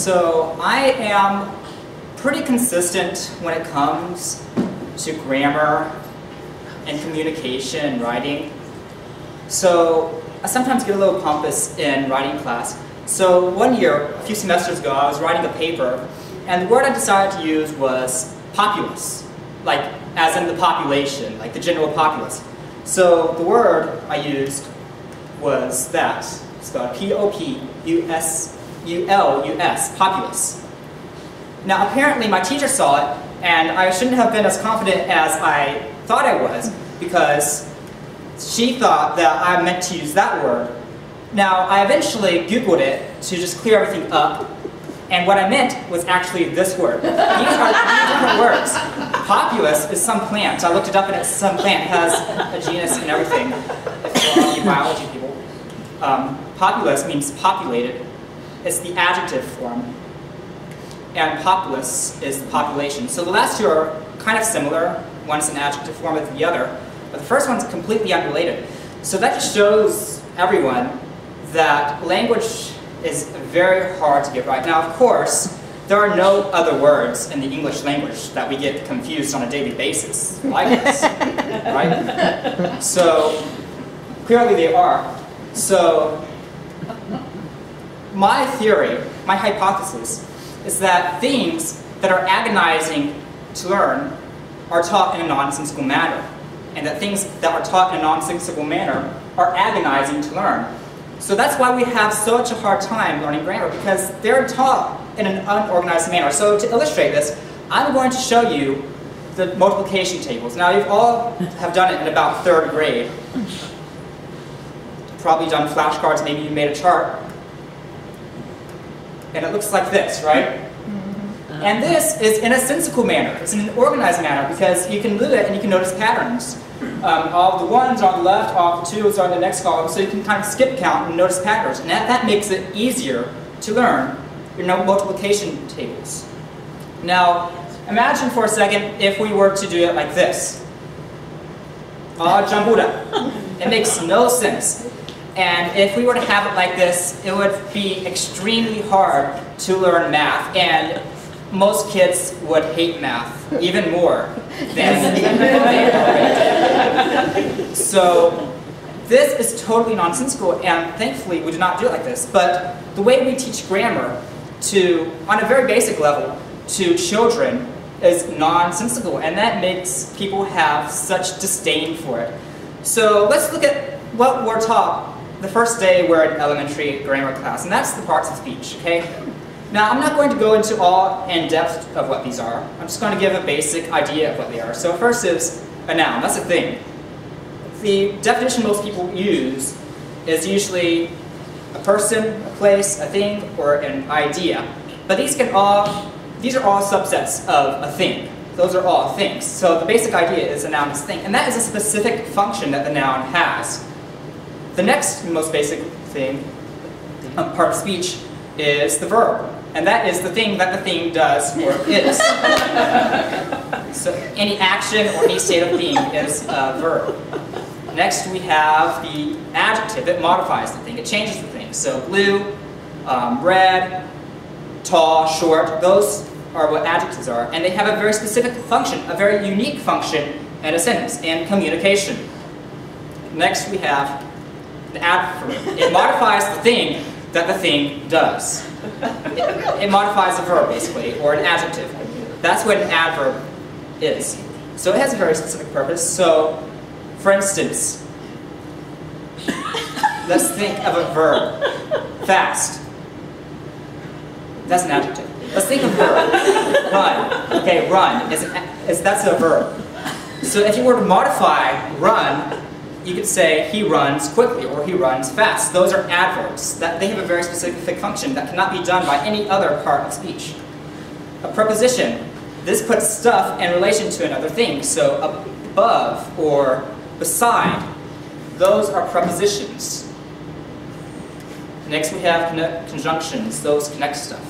So I am pretty consistent when it comes to grammar and communication and writing. So I sometimes get a little pompous in writing class. So one year, a few semesters ago, I was writing a paper, and the word I decided to use was populace, like as in the population, like the general populace. So the word I used was that, spelled P-O-P-U-S-U-L-U-S, populace. Now apparently my teacher saw it, and I shouldn't have been as confident as I thought I was, because she thought that I meant to use that word. Now I eventually Googled it to just clear everything up, and what I meant was actually this word. These are different words. Populace is some plant. I looked it up and it's some plant. It has a genus and everything, if you're all you biology people. Populace means populated. It's the adjective form. And populace is the population. So the last two are kind of similar. One's an adjective form of the other, but the first one's completely unrelated. So that just shows everyone that language is very hard to get right. Now, of course, there are no other words in the English language that we get confused on a daily basis like this, right? So clearly they are. So my theory, my hypothesis, is that things that are agonizing to learn are taught in a nonsensical manner, and that things that are taught in a nonsensical manner are agonizing to learn. So that's why we have such a hard time learning grammar, because they're taught in an unorganized manner. So to illustrate this, I'm going to show you the multiplication tables. Now you all have done it in about 3rd grade. Probably done flashcards, maybe you made a chart. And it looks like this, right? And this is in a sensical manner. It's in an organized manner because you can look at it and you can notice patterns. All the ones are on the left, all the twos are in the next column, so you can kind of skip count and notice patterns. And that makes it easier to learn your multiplication tables. Now, imagine for a second if we were to do it like this. All jumbled up. It makes no sense. And if we were to have it like this, it would be extremely hard to learn math, and most kids would hate math even more than they already did. So this is totally nonsensical, and thankfully we do not do it like this. But the way we teach grammar on a very basic level to children is nonsensical, and that makes people have such disdain for it. So let's look at what we're taught the first day we're in elementary grammar class, and that's the parts of speech, okay? Now, I'm not going to go into all in depth of what these are. I'm just going to give a basic idea of what they are. So first is a noun. That's a thing. The definition most people use is usually a person, a place, a thing, or an idea. But these are all subsets of a thing. Those are all things. So the basic idea is a noun is a thing, and that is a specific function that the noun has. The next most basic thing, part of speech, is the verb. And that is the thing that the thing does or is. So any action or any state of being is a verb. Next we have the adjective. It modifies the thing. It changes the thing. So blue, red, tall, short, those are what adjectives are. And they have a very specific function, a very unique function in a sentence, in communication. Next we have the adverb. It modifies the thing that the thing does. It modifies a verb, basically, or an adjective. That's what an adverb is. So it has a very specific purpose. So, for instance, let's think of a verb. Fast. That's an adjective. Let's think of a verb. Run. Okay, run. That's a verb. So if you were to modify run, you could say he runs quickly or he runs fast. Those are adverbs. They have a very specific function that cannot be done by any other part of speech. A preposition. This puts stuff in relation to another thing. So above or beside. Those are prepositions. Next we have conjunctions. Those connect stuff.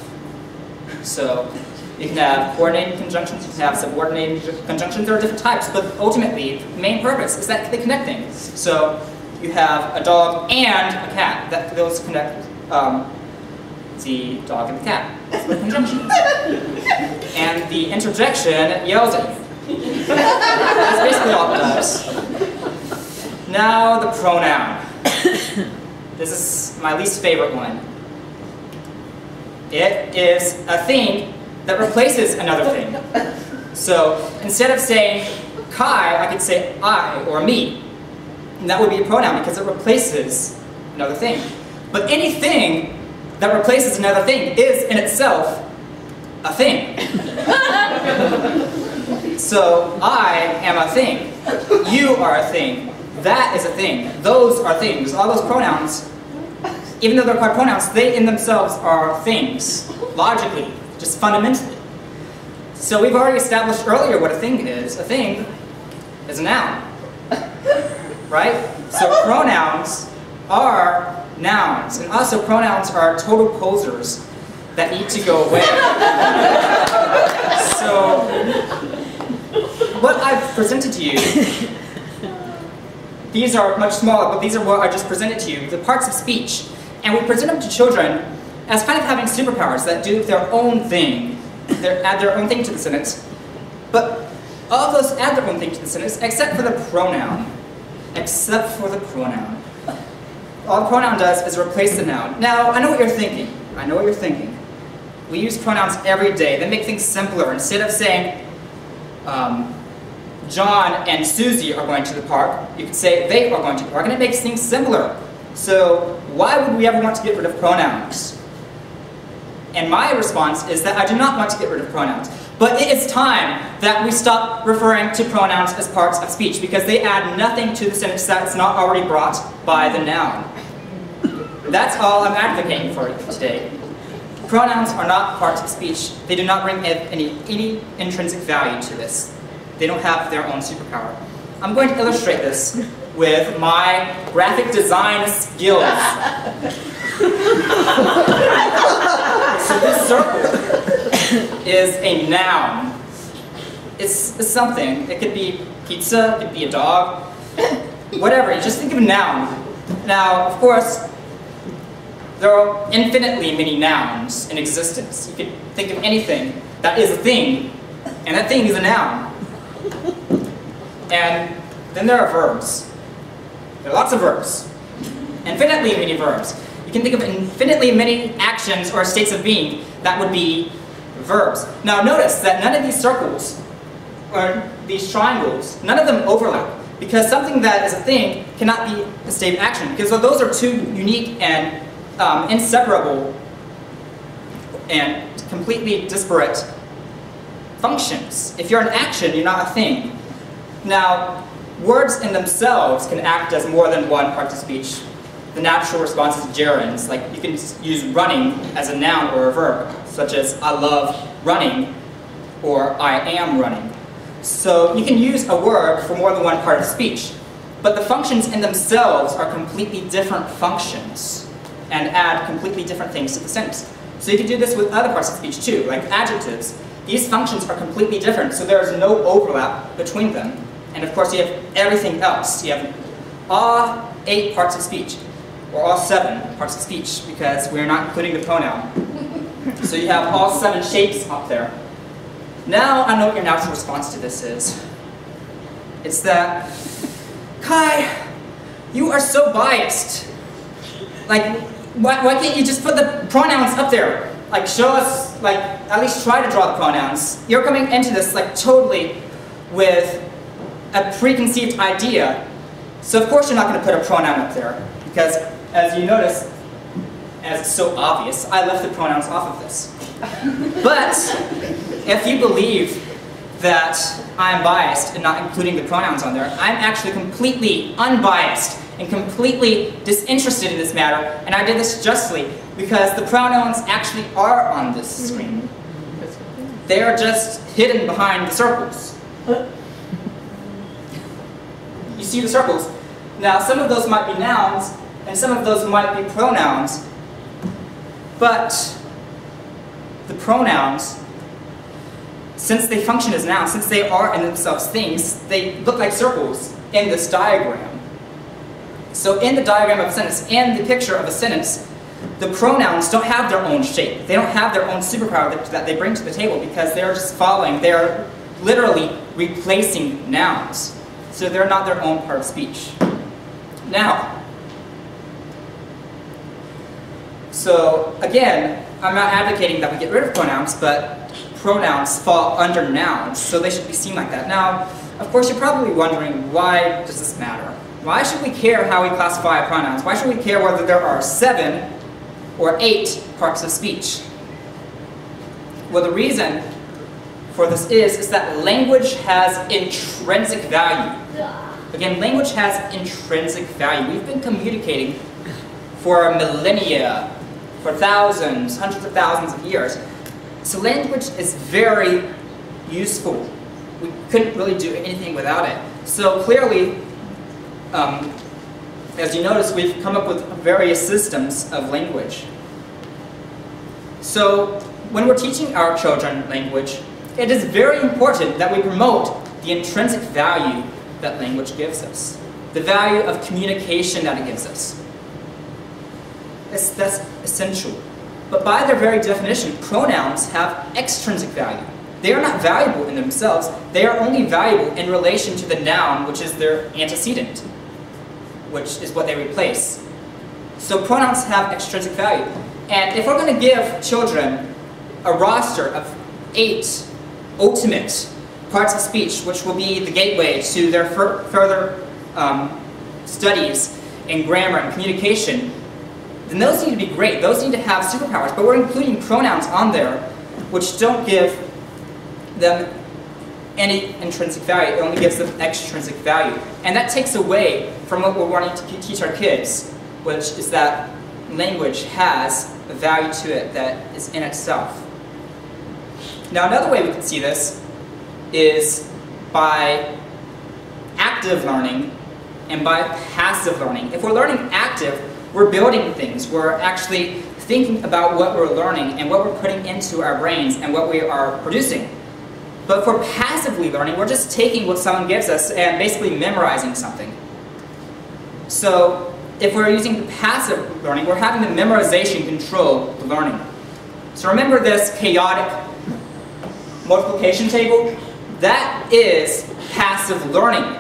So you can have coordinating conjunctions, you can have subordinating conjunctions. There are different types, but ultimately the main purpose is that they connect things. So you have a dog and a cat. Those connect the dog and the cat. Split conjunctions. And the interjection yells at you. That's basically all it does. Now the pronoun. This is my least favorite one. It is a thing that replaces another thing. So instead of saying Kai, I could say I or me. And that would be a pronoun because it replaces another thing. But anything that replaces another thing is in itself a thing. So I am a thing. You are a thing. That is a thing. Those are things. All those pronouns, even though they're called pronouns, they in themselves are things. Logically, just fundamentally. So we've already established earlier what a thing is. A thing is a noun. Right? So pronouns are nouns. And also pronouns are total posers that need to go away. So what I've presented to you, these are much smaller, but these are what I just presented to you, the parts of speech. And we present them to children as kind of having superpowers that do their own thing. They add their own thing to the sentence. But all of those add their own thing to the sentence, except for the pronoun. Except for the pronoun. All the pronoun does is replace the noun. Now, I know what you're thinking. I know what you're thinking. We use pronouns every day. They make things simpler. Instead of saying, John and Susie are going to the park, you could say they are going to the park, and it makes things simpler. So why would we ever want to get rid of pronouns? And my response is that I do not want to get rid of pronouns. But it is time that we stop referring to pronouns as parts of speech because they add nothing to the sentence that is not already brought by the noun. That's all I'm advocating for today. Pronouns are not parts of speech. They do not bring any intrinsic value to this. They don't have their own superpower. I'm going to illustrate this with my graphic design skills. So this circle is a noun. It's something. It could be pizza, it could be a dog, whatever. You just think of a noun. Now, of course, there are infinitely many nouns in existence. You could think of anything that is a thing, and that thing is a noun. And then there are verbs. There are lots of verbs. Infinitely many verbs. You can think of infinitely many actions or states of being that would be verbs. Now notice that none of these circles, or these triangles, none of them overlap. Because something that is a thing cannot be a state of action. Because those are two unique and inseparable and completely disparate functions. If you're an action, you're not a thing. Now, words in themselves can act as more than one part of speech. The natural response is gerunds. Like you can use running as a noun or a verb, such as I love running or I am running. So you can use a word for more than one part of speech. But the functions in themselves are completely different functions and add completely different things to the sentence. So you can do this with other parts of speech too, like adjectives. These functions are completely different, so there is no overlap between them. And of course you have everything else. You have all 8 parts of speech, or all 7 parts of speech, because we're not including the pronoun. So you have all 7 shapes up there. Now I know what your natural response to this is. It's that, Kai, you are so biased. Like, why can't you just put the pronouns up there? Like, show us, like, at least try to draw the pronouns. You're coming into this, like, totally with a preconceived idea. So of course you're not going to put a pronoun up there. Because, as you notice, as it's so obvious, I left the pronouns off of this. But, if you believe that I'm biased and not including the pronouns on there, I'm actually completely unbiased and completely disinterested in this matter, and I did this justly because the pronouns actually are on this screen. They are just hidden behind the circles. You see the circles? Now, some of those might be nouns, and some of those might be pronouns, but the pronouns, since they function as nouns, since they are in themselves things, they look like circles in this diagram. So in the diagram of a sentence, in the picture of a sentence, the pronouns don't have their own shape. They don't have their own superpower that they bring to the table because they're just following, they're literally replacing nouns. So they're not their own part of speech. Now, so again, I'm not advocating that we get rid of pronouns, but pronouns fall under nouns, so they should be seen like that. Now, of course, you're probably wondering, why does this matter? Why should we care how we classify pronouns? Why should we care whether there are 7 or 8 parts of speech? Well, the reason for this is that language has intrinsic value. Again, language has intrinsic value. We've been communicating for millennia, for thousands, hundreds of thousands of years. So language is very useful. We couldn't really do anything without it. So clearly, as you notice, we've come up with various systems of language. So when we're teaching our children language, it is very important that we promote the intrinsic value that language gives us, the value of communication that it gives us. That's essential. But by their very definition, pronouns have extrinsic value. They are not valuable in themselves. They are only valuable in relation to the noun, which is their antecedent, which is what they replace. So pronouns have extrinsic value. And if we're going to give children a roster of 8 ultimate parts of speech, which will be the gateway to their further studies in grammar and communication, then those need to be great. Those need to have superpowers. But we're including pronouns on there which don't give them any intrinsic value. It only gives them extrinsic value. And that takes away from what we're wanting to teach our kids, which is that language has a value to it that is in itself. Now, another way we can see this is by active learning and by passive learning. If we're learning active, we're building things. We're actually thinking about what we're learning and what we're putting into our brains and what we are producing. But if we're passively learning, we're just taking what someone gives us and basically memorizing something. So if we're using passive learning, we're having the memorization control the learning. So remember this chaotic multiplication table? That is passive learning.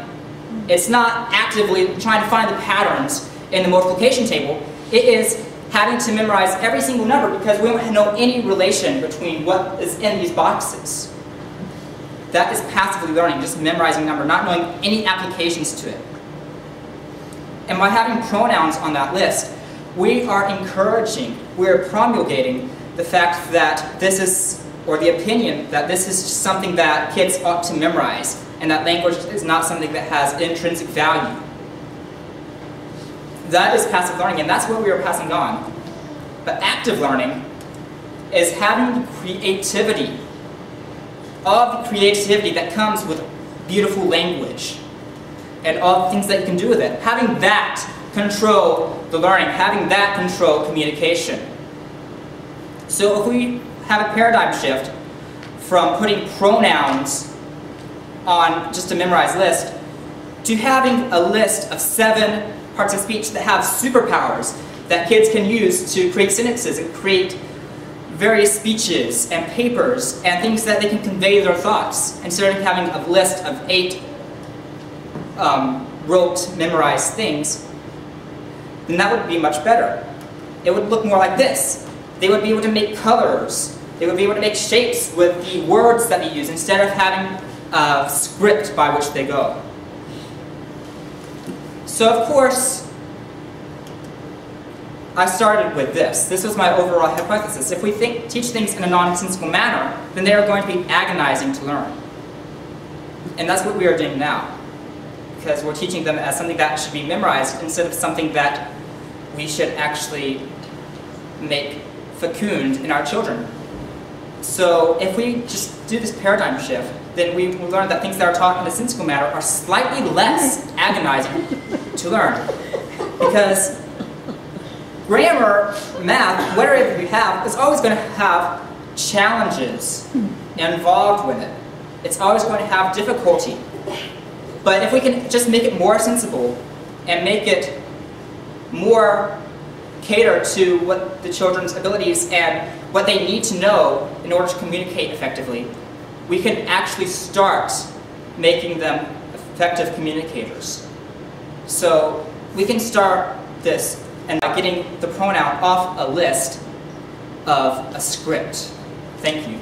It's not actively trying to find the patterns in the multiplication table. It is having to memorize every single number because we don't know any relation between what is in these boxes. That is passively learning, just memorizing a number, not knowing any applications to it. And by having pronouns on that list, we are encouraging, we're promulgating the fact that this is, or the opinion that this is something that kids ought to memorize, and that language is not something that has intrinsic value. That is passive learning, and that's what we are passing on. But active learning is having creativity, all the creativity that comes with beautiful language, and all the things that you can do with it. Having that control the learning, having that control communication. So if we have a paradigm shift from putting pronouns on just a memorized list to having a list of 7 parts of speech that have superpowers that kids can use to create sentences and create various speeches and papers and things that they can convey their thoughts, instead of having a list of 8 rote, memorized things, then that would be much better. It would look more like this. They would be able to make colors. They would be able to make shapes with the words that they use instead of having a script by which they go. So of course, I started with this. This was my overall hypothesis. If we teach things in a nonsensical manner, then they are going to be agonizing to learn. And that's what we are doing now, because we're teaching them as something that should be memorized instead of something that we should actually make fecund in our children. So if we just do this paradigm shift, then we will learn that things that are taught in a sensical manner are slightly less agonizing to learn. Because grammar, math, whatever you have, is always going to have challenges involved with it. It's always going to have difficulty. But if we can just make it more sensible and make it more cater to what the children's abilities and what they need to know in order to communicate effectively, we can actually start making them effective communicators. So we can start this and by getting the pronoun off a list of a script. Thank you.